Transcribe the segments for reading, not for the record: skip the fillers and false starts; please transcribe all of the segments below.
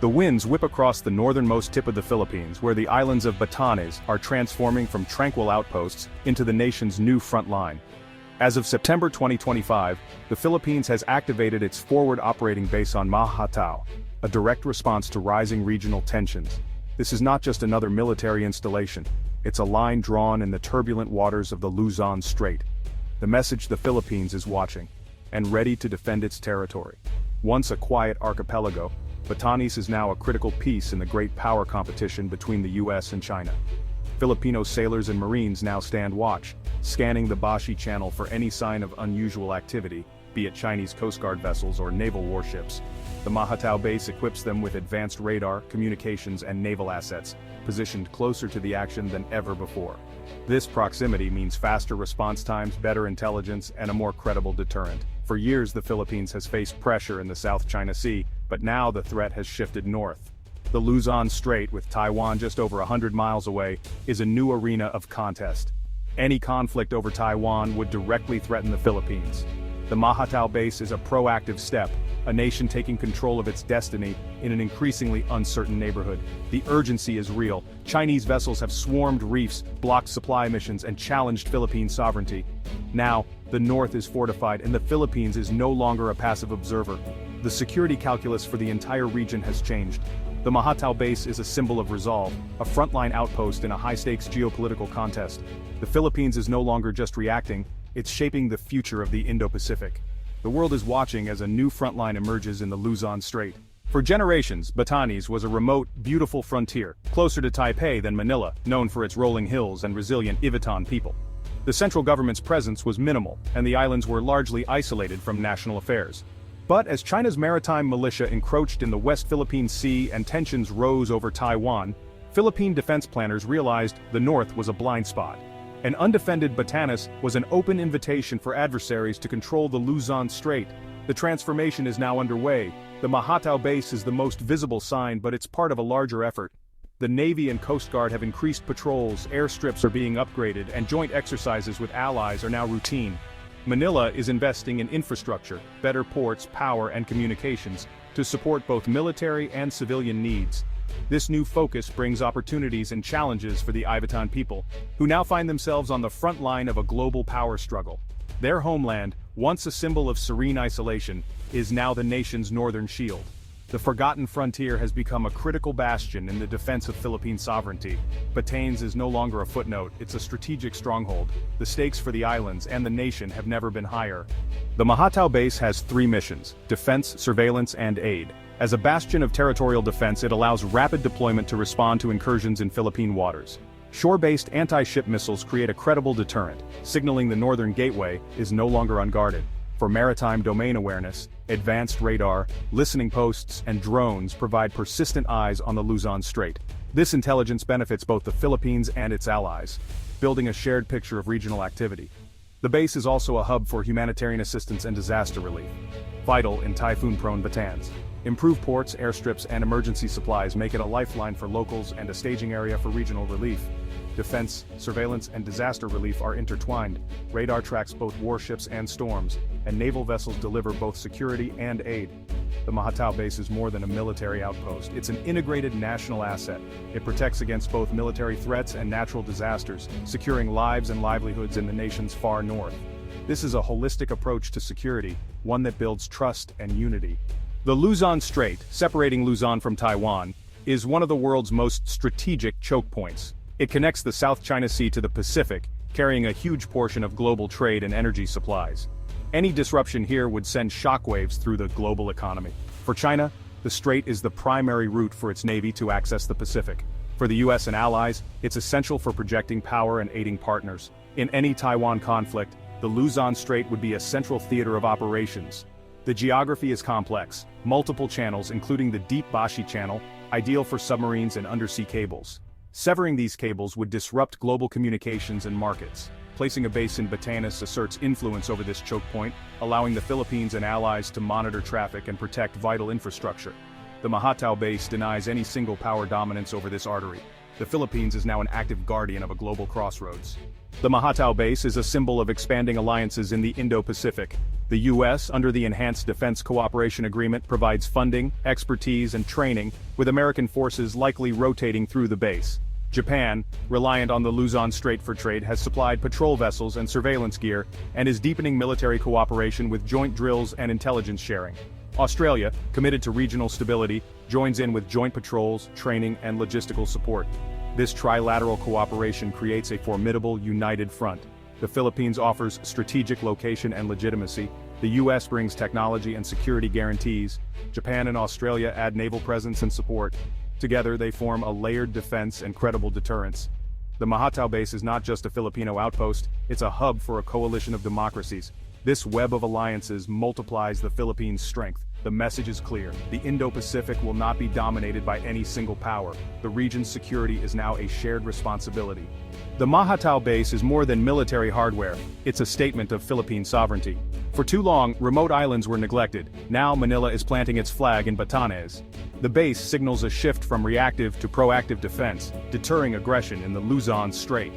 The winds whip across the northernmost tip of the Philippines, where the islands of Batanes are transforming from tranquil outposts into the nation's new front line. As of September 2025, the Philippines has activated its forward operating base on Mahatao, a direct response to rising regional tensions. This is not just another military installation, it's a line drawn in the turbulent waters of the Luzon Strait. The message: the Philippines is watching, and ready to defend its territory. Once a quiet archipelago, Batanes is now a critical piece in the great power competition between the US and China. Filipino sailors and Marines now stand watch, scanning the Bashi Channel for any sign of unusual activity, be it Chinese Coast Guard vessels or naval warships. The Mahatao base equips them with advanced radar, communications, and naval assets, positioned closer to the action than ever before. This proximity means faster response times, better intelligence, and a more credible deterrent. For years, the Philippines has faced pressure in the South China Sea, but now the threat has shifted north. The Luzon Strait, with Taiwan just over 100 miles away, is a new arena of contest. Any conflict over Taiwan would directly threaten the Philippines. The Mahatao base is a proactive step, a nation taking control of its destiny in an increasingly uncertain neighborhood. The urgency is real. Chinese vessels have swarmed reefs, blocked supply missions, and challenged Philippine sovereignty. Now, the north is fortified and the Philippines is no longer a passive observer. The security calculus for the entire region has changed. The Mahatao base is a symbol of resolve, a frontline outpost in a high-stakes geopolitical contest. The Philippines is no longer just reacting, it's shaping the future of the Indo-Pacific. The world is watching as a new frontline emerges in the Luzon Strait. For generations, Batanes was a remote, beautiful frontier, closer to Taipei than Manila, known for its rolling hills and resilient Ivitan people. The central government's presence was minimal, and the islands were largely isolated from national affairs. But as China's maritime militia encroached in the West Philippine Sea and tensions rose over Taiwan, Philippine defense planners realized the north was a blind spot. An undefended Batanes was an open invitation for adversaries to control the Luzon Strait. The transformation is now underway. The Mahatao base is the most visible sign, but it's part of a larger effort. The Navy and Coast Guard have increased patrols, airstrips are being upgraded, and joint exercises with allies are now routine. Manila is investing in infrastructure, better ports, power, and communications, to support both military and civilian needs. This new focus brings opportunities and challenges for the Ivitan people, who now find themselves on the front line of a global power struggle. Their homeland, once a symbol of serene isolation, is now the nation's northern shield. The forgotten frontier has become a critical bastion in the defense of Philippine sovereignty. Batanes is no longer a footnote, it's a strategic stronghold. The stakes for the islands and the nation have never been higher. The Mahatao base has three missions: defense, surveillance, and aid. As a bastion of territorial defense, it allows rapid deployment to respond to incursions in Philippine waters. Shore-based anti-ship missiles create a credible deterrent, signaling the northern gateway is no longer unguarded. For maritime domain awareness, advanced radar, listening posts, and drones provide persistent eyes on the Luzon Strait. This intelligence benefits both the Philippines and its allies, building a shared picture of regional activity. The base is also a hub for humanitarian assistance and disaster relief, vital in typhoon-prone Batanes. Improved ports, airstrips, and emergency supplies make it a lifeline for locals and a staging area for regional relief. Defense, surveillance, and disaster relief are intertwined. Radar tracks both warships and storms, and naval vessels deliver both security and aid. The Mahatao base is more than a military outpost, it's an integrated national asset. It protects against both military threats and natural disasters, securing lives and livelihoods in the nation's far north. This is a holistic approach to security, one that builds trust and unity. The Luzon Strait, separating Luzon from Taiwan, is one of the world's most strategic choke points. It connects the South China Sea to the Pacific, carrying a huge portion of global trade and energy supplies. Any disruption here would send shockwaves through the global economy. For China, the strait is the primary route for its navy to access the Pacific. For the US and allies, it's essential for projecting power and aiding partners. In any Taiwan conflict, the Luzon Strait would be a central theater of operations. The geography is complex, multiple channels including the deep Bashi Channel, ideal for submarines and undersea cables. Severing these cables would disrupt global communications and markets. Placing a base in Batanes asserts influence over this choke point, allowing the Philippines and allies to monitor traffic and protect vital infrastructure. The Mahatao base denies any single power dominance over this artery. the Philippines is now an active guardian of a global crossroads. The Mahatao base is a symbol of expanding alliances in the Indo-Pacific. The U.S., under the Enhanced Defense Cooperation Agreement, provides funding, expertise, and training, with American forces likely rotating through the base. Japan, reliant on the Luzon Strait for trade, has supplied patrol vessels and surveillance gear, and is deepening military cooperation with joint drills and intelligence sharing. Australia, committed to regional stability, joins in with joint patrols, training, and logistical support. This trilateral cooperation creates a formidable, united front. The Philippines offers strategic location and legitimacy. The U.S. brings technology and security guarantees. Japan and Australia add naval presence and support. Together, they form a layered defense and credible deterrence. The Mahatao base is not just a Filipino outpost, it's a hub for a coalition of democracies. This web of alliances multiplies the Philippines' strength. The message is clear: the Indo-Pacific will not be dominated by any single power. The region's security is now a shared responsibility. The Mahatao base is more than military hardware, it's a statement of Philippine sovereignty. For too long, remote islands were neglected. Now Manila is planting its flag in Batanes. The base signals a shift from reactive to proactive defense, deterring aggression in the Luzon Strait.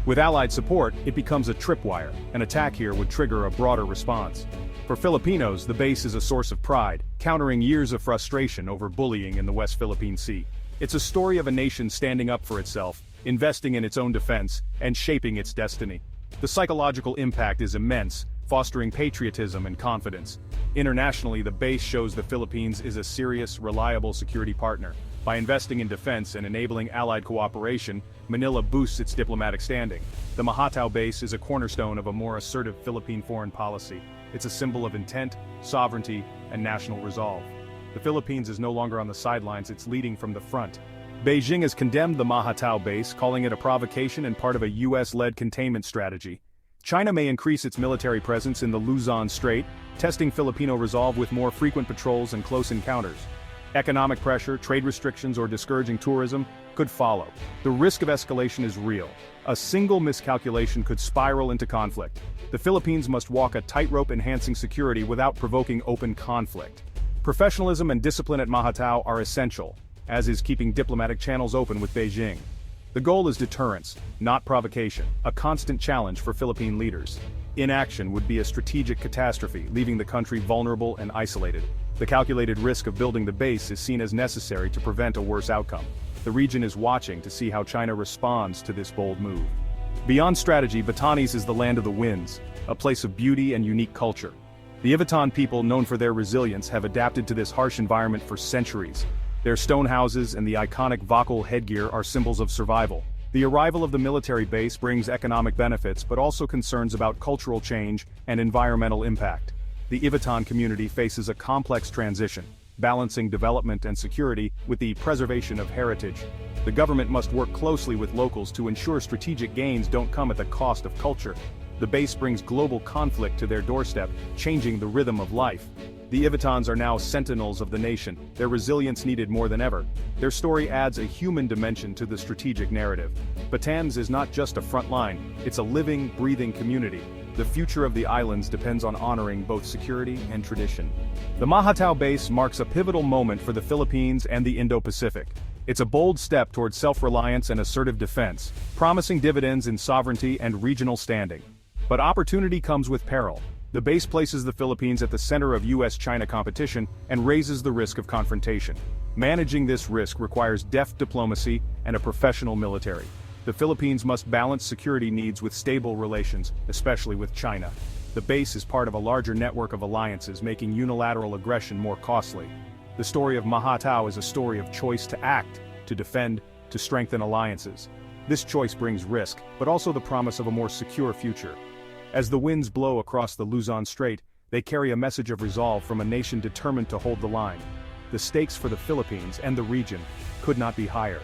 With Allied support, it becomes a tripwire. An attack here would trigger a broader response. For Filipinos, the base is a source of pride, countering years of frustration over bullying in the West Philippine Sea. It's a story of a nation standing up for itself, investing in its own defense, and shaping its destiny. The psychological impact is immense, fostering patriotism and confidence. Internationally, the base shows the Philippines is a serious, reliable security partner. By investing in defense and enabling Allied cooperation, Manila boosts its diplomatic standing. The Mahatao base is a cornerstone of a more assertive Philippine foreign policy. It's a symbol of intent, sovereignty, and national resolve. The Philippines is no longer on the sidelines, it's leading from the front. Beijing has condemned the Mahatao base, calling it a provocation and part of a US-led containment strategy. China may increase its military presence in the Luzon Strait, testing Filipino resolve with more frequent patrols and close encounters. Economic pressure, trade restrictions, or discouraging tourism could follow. The risk of escalation is real. A single miscalculation could spiral into conflict. The Philippines must walk a tightrope, enhancing security without provoking open conflict. Professionalism and discipline at Mahatao are essential, as is keeping diplomatic channels open with Beijing. The goal is deterrence, not provocation, a constant challenge for Philippine leaders. Inaction would be a strategic catastrophe, leaving the country vulnerable and isolated. The calculated risk of building the base is seen as necessary to prevent a worse outcome. The region is watching to see how China responds to this bold move. Beyond strategy, Batanes is the land of the winds, a place of beauty and unique culture. The Ivatan people, known for their resilience, have adapted to this harsh environment for centuries. Their stone houses and the iconic Vakul headgear are symbols of survival. The arrival of the military base brings economic benefits, but also concerns about cultural change and environmental impact. The Ivatan community faces a complex transition, balancing development and security with the preservation of heritage. The government must work closely with locals to ensure strategic gains don't come at the cost of culture. The base brings global conflict to their doorstep, changing the rhythm of life. The Ivitans are now sentinels of the nation, their resilience needed more than ever. Their story adds a human dimension to the strategic narrative. Batanes is not just a front line, it's a living, breathing community. The future of the islands depends on honoring both security and tradition. The Mahatao base marks a pivotal moment for the Philippines and the Indo-Pacific. It's a bold step towards self-reliance and assertive defense, promising dividends in sovereignty and regional standing. But opportunity comes with peril. The base places the Philippines at the center of US-China competition and raises the risk of confrontation. Managing this risk requires deft diplomacy and a professional military. The Philippines must balance security needs with stable relations, especially with China. The base is part of a larger network of alliances, making unilateral aggression more costly. The story of Mahatao is a story of choice: to act, to defend, to strengthen alliances. This choice brings risk, but also the promise of a more secure future. As the winds blow across the Luzon Strait, they carry a message of resolve from a nation determined to hold the line. The stakes for the Philippines and the region could not be higher.